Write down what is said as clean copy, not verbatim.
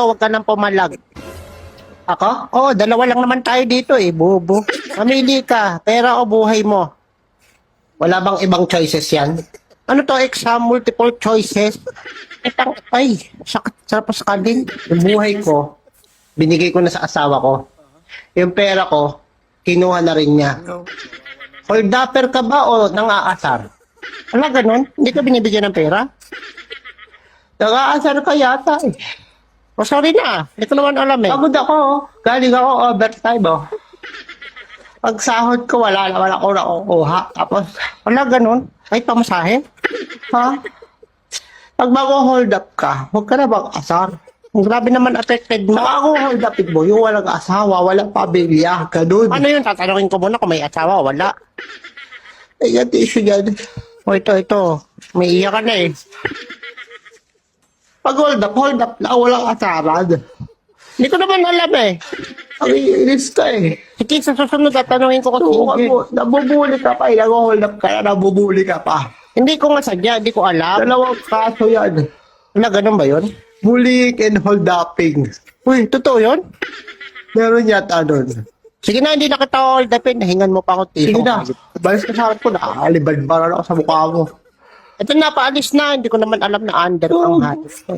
huwag ka nang pumalag. Ako? Oo, dalawa lang naman tayo dito eh, bobo. Mamili ka, pera o buhay mo. Wala bang ibang choices yan? Ano to, exam, multiple choices? Ay, sakit sa kalin. Yung buhay ko, binigay ko na sa asawa ko. Yung pera ko, kinuha na rin niya. Hold upper ka ba o nang-aasar? Wala ganun? Hindi ka binibigyan ng pera? Nang-aasar ka yata eh. Oh, sorry na. Hindi ko naman alam eh. Pagod ako. Galing ako overtime oh. Pag sahod ko, wala naman ako nakukuha. Tapos, wala ganun. Ay, pamasahe. Ha? Pag mag-hold up ka, huwag ka na bang asar. Grabe naman affected mo. Saka ako hold up mo, yung walang asawa, walang pamilya, ganun. Ano yun? Tatanungin ko muna kung may asawa o wala. Ay, yan, issue yan. O, ito. May iyak ka na eh. Pag hold up na, walang asaran. Hindi ko naman alam eh. Ang iinis ka eh. Sige, sa susunod tatanungin ko kung nabubuli ka pa eh. Nag-hold up ka na, nabubuli ka pa. Hindi ko nga sadya, hindi ko alam. Dalawang kaso yan. Ano, ganun ba yun? Bullying and hold upping. Uy, totoo yun? Meron yata nun. Sige na, hindi na kita hold upin. Nahingan mo pa ako. Sige na. Balis ka sa akin ko, nakakaliban para ako sa mukha mo. Ito na, paalis na. Hindi ko naman alam na under ang hands ko eh.